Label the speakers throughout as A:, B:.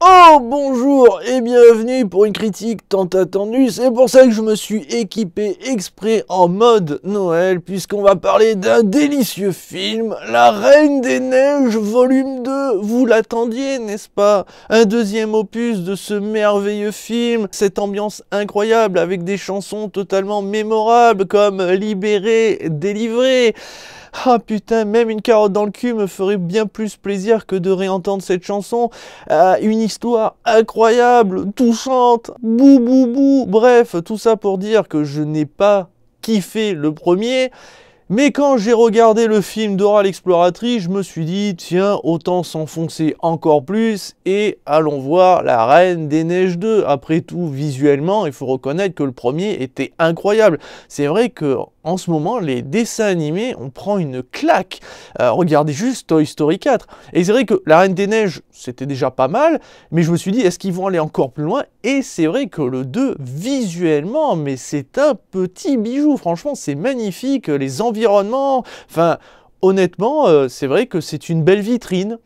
A: Oh bonjour et bienvenue pour une critique tant attendue, c'est pour ça que je me suis équipé exprès en mode Noël puisqu'on va parler d'un délicieux film, La Reine des Neiges volume 2, vous l'attendiez n'est-ce pas? Un deuxième opus de ce merveilleux film, cette ambiance incroyable avec des chansons totalement mémorables comme Libéré, Délivré. Ah putain, même une carotte dans le cul me ferait bien plus plaisir que de réentendre cette chanson. Une histoire incroyable, touchante, bou bou bou. Bref, tout ça pour dire que je n'ai pas kiffé le premier. Mais quand j'ai regardé le film Dora l'exploratrice, je me suis dit, tiens, autant s'enfoncer encore plus et allons voir La Reine des Neiges 2. Après tout, visuellement, il faut reconnaître que le premier était incroyable. C'est vrai que en ce moment, les dessins animés, on prend une claque. Regardez juste Toy Story 4. Et c'est vrai que La Reine des Neiges, c'était déjà pas mal, mais je me suis dit, est-ce qu'ils vont aller encore plus loin? Et c'est vrai que le 2, visuellement, mais c'est un petit bijou. Franchement, c'est magnifique. Les environnements, enfin, honnêtement, c'est vrai que c'est une belle vitrine.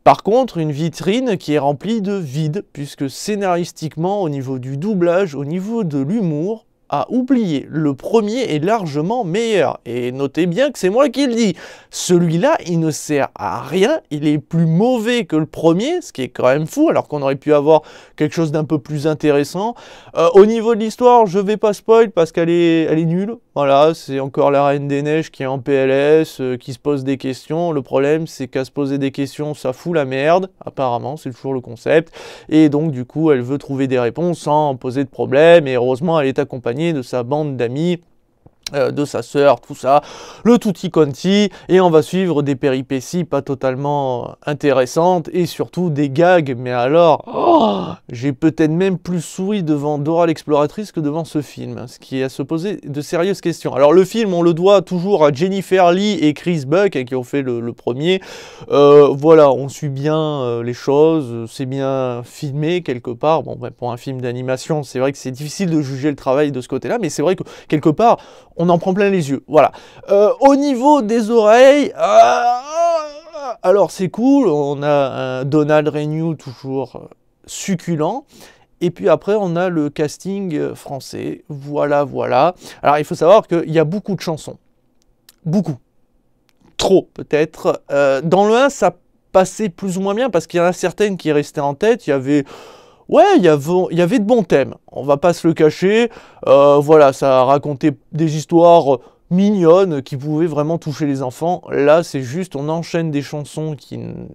A: Par contre, une vitrine qui est remplie de vide, puisque scénaristiquement, au niveau du doublage, au niveau de l'humour, à oublier, le premier est largement meilleur. Et notez bien que c'est moi qui le dis. Celui-là, il ne sert à rien, il est plus mauvais que le premier, ce qui est quand même fou, alors qu'on aurait pu avoir quelque chose d'un peu plus intéressant. Au niveau de l'histoire, je vais pas spoil parce qu'elle est nulle. Voilà, c'est encore la Reine des Neiges qui est en PLS, qui se pose des questions. Le problème, c'est qu'à se poser des questions, ça fout la merde. Apparemment, c'est toujours le concept. Et donc, du coup, elle veut trouver des réponses sans poser de problème. Et heureusement, elle est accompagnée de sa bande d'amis, de sa sœur, tout ça, le tutti quanti, et on va suivre des péripéties pas totalement intéressantes, et surtout des gags, mais alors, j'ai peut-être même plus souri devant Dora l'exploratrice que devant ce film, ce qui est à se poser de sérieuses questions. Alors le film, on le doit toujours à Jennifer Lee et Chris Buck, qui ont fait le premier. Voilà, on suit bien les choses, c'est bien filmé quelque part. Bon, ben, pour un film d'animation, c'est vrai que c'est difficile de juger le travail de ce côté-là, mais c'est vrai que quelque part, on en prend plein les yeux, voilà. Au niveau des oreilles, alors c'est cool, on a un Donald Renew toujours succulent, et puis après on a le casting français, voilà, voilà. Alors il faut savoir qu'il y a beaucoup de chansons, beaucoup, trop peut-être. Dans le 1, ça passait plus ou moins bien, parce qu'il y en a certaines qui restaient en tête, il y avait... Ouais, il y avait de bons thèmes, on va pas se le cacher. Voilà, ça racontait des histoires mignonnes qui pouvaient vraiment toucher les enfants. Là, c'est juste, on enchaîne des chansons qui ne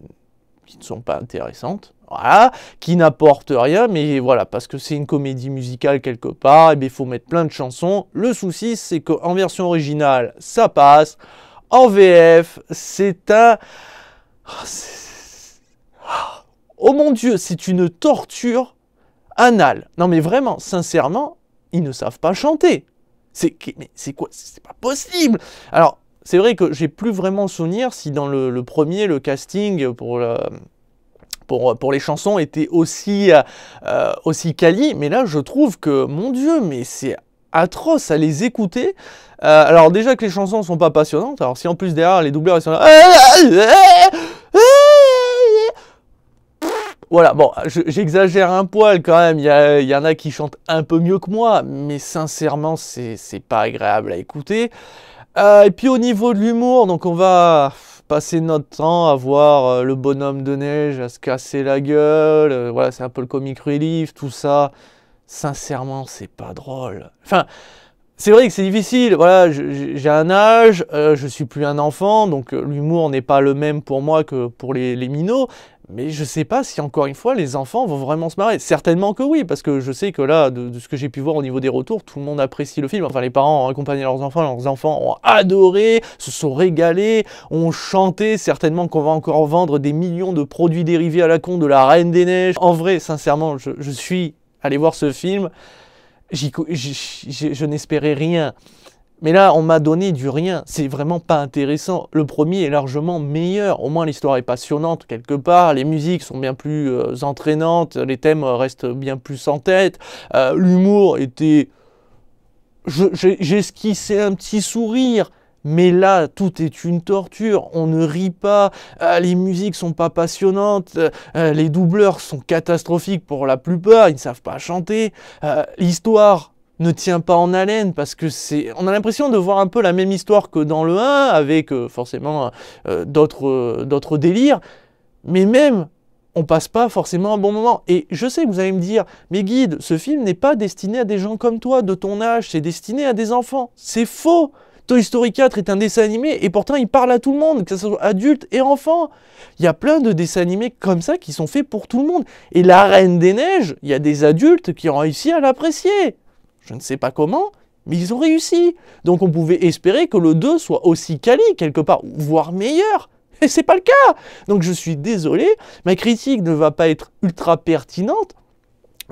A: sont pas intéressantes, voilà, qui n'apportent rien, mais voilà, parce que c'est une comédie musicale quelque part, et bien il faut mettre plein de chansons. Le souci, c'est qu'en version originale, ça passe. En VF, c'est un... Oh mon Dieu, c'est une torture anale. Non mais vraiment, sincèrement, ils ne savent pas chanter. Mais c'est quoi? C'est pas possible. Alors, c'est vrai que j'ai plus vraiment souvenir si dans le premier, le casting pour les chansons était aussi quali, mais là je trouve que, mon Dieu, mais c'est atroce à les écouter. Alors déjà que les chansons sont pas passionnantes, alors si en plus derrière les doubleurs ils sont là... Voilà, bon, j'exagère un poil quand même, il y en a qui chantent un peu mieux que moi, mais sincèrement, c'est pas agréable à écouter. Et puis au niveau de l'humour, donc on va passer notre temps à voir le bonhomme de neige, à se casser la gueule, voilà, c'est un peu le comic relief, tout ça. Sincèrement, c'est pas drôle. Enfin... C'est vrai que c'est difficile, voilà, j'ai un âge, je suis plus un enfant, donc l'humour n'est pas le même pour moi que pour les minots, mais je sais pas si encore une fois les enfants vont vraiment se marrer. Certainement que oui, parce que je sais que là, de ce que j'ai pu voir au niveau des retours, tout le monde apprécie le film, enfin les parents ont accompagné leurs enfants ont adoré, se sont régalés, ont chanté, certainement qu'on va encore vendre des millions de produits dérivés à la con de la Reine des Neiges. En vrai, sincèrement, je suis allé voir ce film, je n'espérais rien. Mais là, on m'a donné du rien. C'est vraiment pas intéressant. Le premier est largement meilleur. Au moins, l'histoire est passionnante quelque part. Les musiques sont bien plus entraînantes. Les thèmes restent bien plus en tête. L'humour était... J'ai esquissé un petit sourire. Mais là, tout est une torture, on ne rit pas, les musiques sont pas passionnantes, les doubleurs sont catastrophiques pour la plupart, ils ne savent pas chanter, l'histoire ne tient pas en haleine parce que on a l'impression de voir un peu la même histoire que dans le 1 avec forcément d'autres délires, mais même on passe pas forcément un bon moment. Et je sais que vous allez me dire, mais Guide, ce film n'est pas destiné à des gens comme toi, de ton âge, c'est destiné à des enfants. C'est faux. Toy Story 4 est un dessin animé et pourtant il parle à tout le monde, que ce soit adulte et enfant. Il y a plein de dessins animés comme ça qui sont faits pour tout le monde. Et La Reine des Neiges, il y a des adultes qui ont réussi à l'apprécier. Je ne sais pas comment, mais ils ont réussi. Donc on pouvait espérer que le 2 soit aussi quali quelque part, voire meilleur. Et c'est pas le cas. Donc je suis désolé, ma critique ne va pas être ultra pertinente,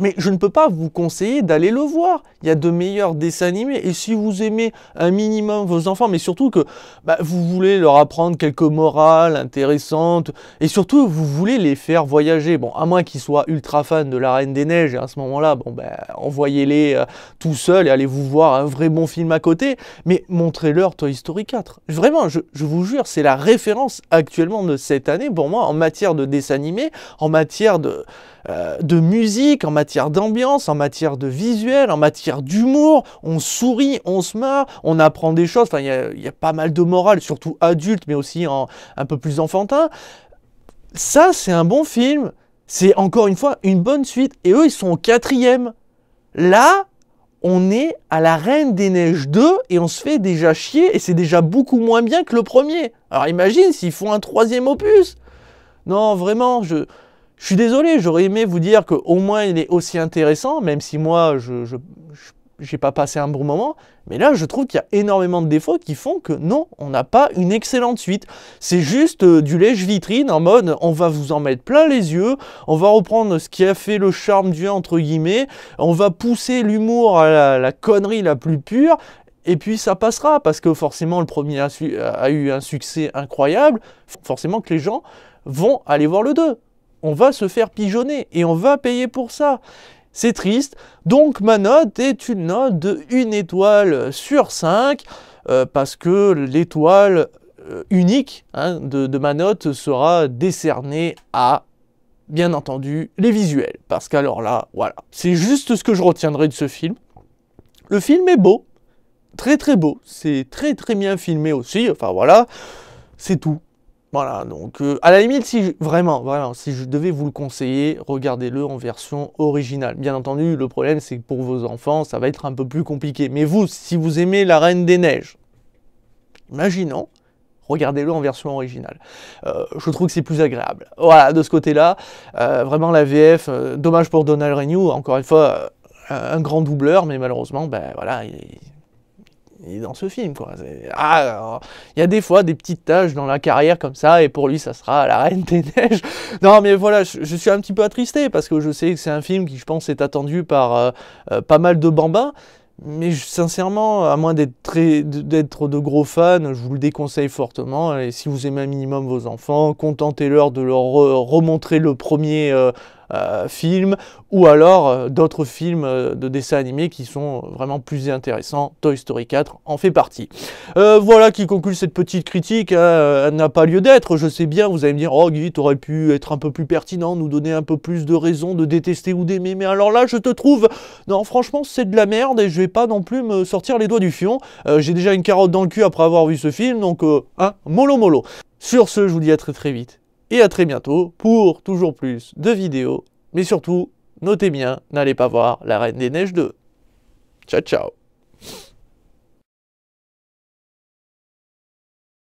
A: mais je ne peux pas vous conseiller d'aller le voir. Il y a de meilleurs dessins animés. Et si vous aimez un minimum vos enfants, mais surtout que vous voulez leur apprendre quelques morales intéressantes, et surtout vous voulez les faire voyager. Bon, à moins qu'ils soient ultra fans de La Reine des Neiges, et à ce moment-là, envoyez-les tout seuls et allez vous voir un vrai bon film à côté. Mais montrez-leur Toy Story 4. Vraiment, je vous jure, c'est la référence actuellement de cette année pour moi en matière de dessin animé, en matière de musique, en matière d'ambiance, en matière de visuel, en matière d'humour. On sourit, on se marre, on apprend des choses. Enfin, il y a pas mal de morale, surtout adulte, mais aussi un peu plus enfantin. Ça, c'est un bon film. C'est encore une fois une bonne suite. Et eux, ils sont au 4e. Là, on est à La Reine des Neiges 2 et on se fait déjà chier. Et c'est déjà beaucoup moins bien que le premier. Alors imagine s'ils font un 3e opus. Non, vraiment, je suis désolé, j'aurais aimé vous dire qu'au moins il est aussi intéressant, même si moi, je n'ai pas passé un bon moment. Mais là, je trouve qu'il y a énormément de défauts qui font que non, on n'a pas une excellente suite. C'est juste du lèche-vitrine en mode, on va vous en mettre plein les yeux, on va reprendre ce qui a fait le charme du 1, entre guillemets, on va pousser l'humour à la connerie la plus pure, et puis ça passera, parce que forcément le premier a eu un succès incroyable, forcément que les gens vont aller voir le 2. On va se faire pigeonner et on va payer pour ça. C'est triste. Donc ma note est une note de 1 étoile sur 5 parce que l'étoile unique de ma note sera décernée à, bien entendu, les visuels. Parce qu'alors là, voilà, c'est juste ce que je retiendrai de ce film. Le film est beau, très très beau. C'est très très bien filmé aussi. Enfin voilà, c'est tout. Voilà, donc à la limite, si je devais vous le conseiller, regardez-le en version originale. Bien entendu, le problème, c'est que pour vos enfants, ça va être un peu plus compliqué. Mais vous, si vous aimez La Reine des Neiges, imaginons, regardez-le en version originale. Je trouve que c'est plus agréable. Voilà, de ce côté-là, vraiment la VF, dommage pour Donald Renew, encore une fois, un grand doubleur, mais malheureusement, voilà, il est dans ce film, quoi. Il y a des fois des petites tâches dans la carrière comme ça, et pour lui, ça sera La Reine des Neiges. Non, mais voilà, je suis un petit peu attristé, parce que je sais que c'est un film qui, je pense, est attendu par pas mal de bambins, mais sincèrement, à moins d'être de gros fans, je vous le déconseille fortement, et si vous aimez un minimum vos enfants, contentez-leur de leur remontrer le premier film, ou alors d'autres films de dessins animés qui sont vraiment plus intéressants. Toy Story 4 en fait partie. Voilà qui conclut cette petite critique, elle n'a pas lieu d'être, je sais bien, vous allez me dire, oh Guy, t'aurais pu être un peu plus pertinent, nous donner un peu plus de raisons de détester ou d'aimer, mais alors là, je te trouve, non franchement c'est de la merde, et je vais pas non plus me sortir les doigts du fion, j'ai déjà une carotte dans le cul après avoir vu ce film, donc mollo mollo. Sur ce, je vous dis à très très vite. Et à très bientôt pour toujours plus de vidéos. Mais surtout, notez bien, n'allez pas voir La Reine des Neiges 2. Ciao ciao.